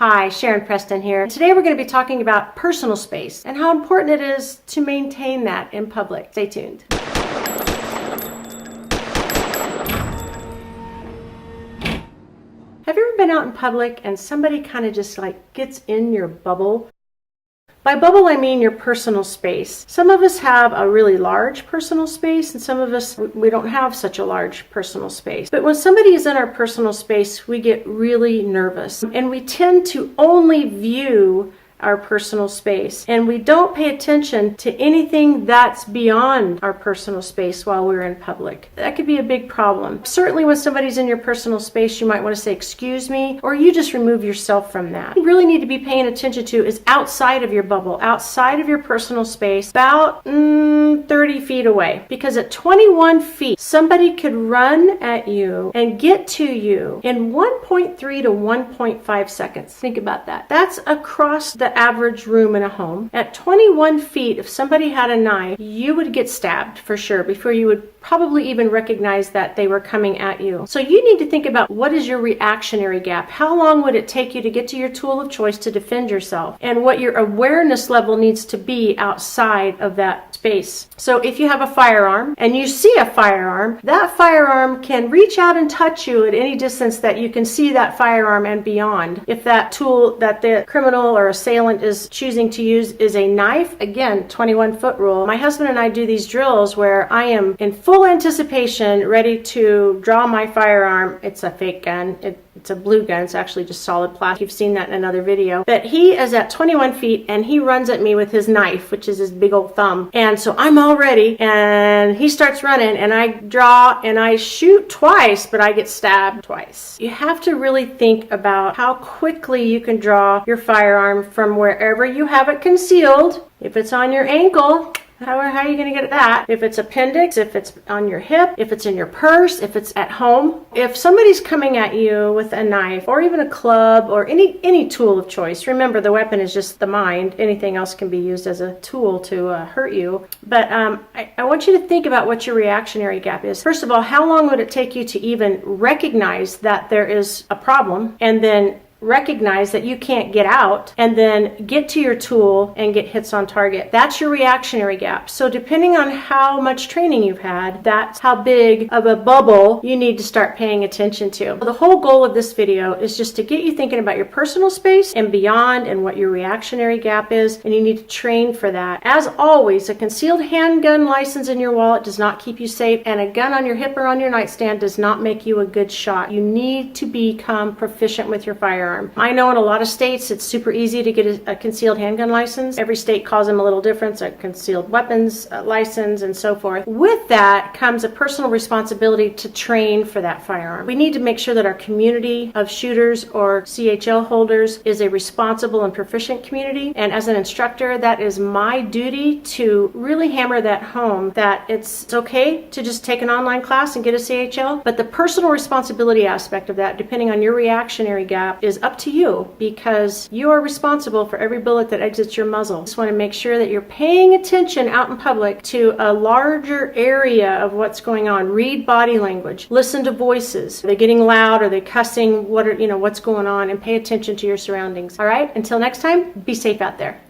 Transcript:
Hi, Sharon Preston here. Today we're going to be talking about personal space and how important it is to maintain that in public. Stay tuned. Have you ever been out in public and somebody kind of just like gets in your bubble? By bubble, I mean your personal space. Some of us have a really large personal space, and some of us, we don't have such a large personal space. But when somebody is in our personal space, we get really nervous, and we tend to only view our personal space, and we don't pay attention to anything that's beyond our personal space while we're in public. That could be a big problem. Certainly when somebody's in your personal space, you might want to say, "Excuse me," or you just remove yourself from that. What you really need to be paying attention to is outside of your bubble, outside of your personal space, about 30 feet away. Because at 21 feet, somebody could run at you and get to you in 1.3 to 1.5 seconds. Think about that. That's across the average room in a home. At 21 feet, if somebody had a knife, you would get stabbed for sure before you would probably even recognize that they were coming at you. So you need to think about, what is your reactionary gap? How long would it take you to get to your tool of choice to defend yourself? And what your awareness level needs to be outside of that space. So if you have a firearm and you see a firearm, that firearm can reach out and touch you at any distance that you can see that firearm and beyond. If that tool that the criminal or assailant is choosing to use is a knife, again, 21-foot rule. My husband and I do these drills where I am in full anticipation, ready to draw my firearm. It's a fake gun. It's a blue gun. It's actually just solid plastic. You've seen that in another video. But he is at 21 feet and he runs at me with his knife, which is his big old thumb. And so I'm all ready and he starts running and I draw and I shoot twice, but I get stabbed twice. You have to really think about how quickly you can draw your firearm from wherever you have it concealed. If it's on your ankle, how are you going to get at that? If it's appendix, if it's on your hip, if it's in your purse, if it's at home. If somebody's coming at you with a knife or even a club or any tool of choice, remember the weapon is just the mind. Anything else can be used as a tool to hurt you. But I want you to think about what your reactionary gap is. First of all, how long would it take you to even recognize that there is a problem, and then recognize that you can't get out, and then get to your tool and get hits on target? That's your reactionary gap. So depending on how much training you've had, that's how big of a bubble you need to start paying attention to. The whole goal of this video is just to get you thinking about your personal space and beyond, and what your reactionary gap is, and you need to train for that. As always, a concealed handgun license in your wallet does not keep you safe, and a gun on your hip or on your nightstand does not make you a good shot. You need to become proficient with your firearm. I know in a lot of states it's super easy to get a concealed handgun license. Every state calls them a little different, a concealed weapons license and so forth. With that comes a personal responsibility to train for that firearm. We need to make sure that our community of shooters or CHL holders is a responsible and proficient community. And as an instructor, that is my duty to really hammer that home, that it's okay to just take an online class and get a CHL, but the personal responsibility aspect of that, depending on your reactionary gap, is up to you, because you are responsible for every bullet that exits your muzzle. Just want to make sure that you're paying attention out in public to a larger area of what's going on. Read body language, listen to voices. Are they getting loud? Are they cussing? What's going on? And pay attention to your surroundings. All right, until next time, be safe out there.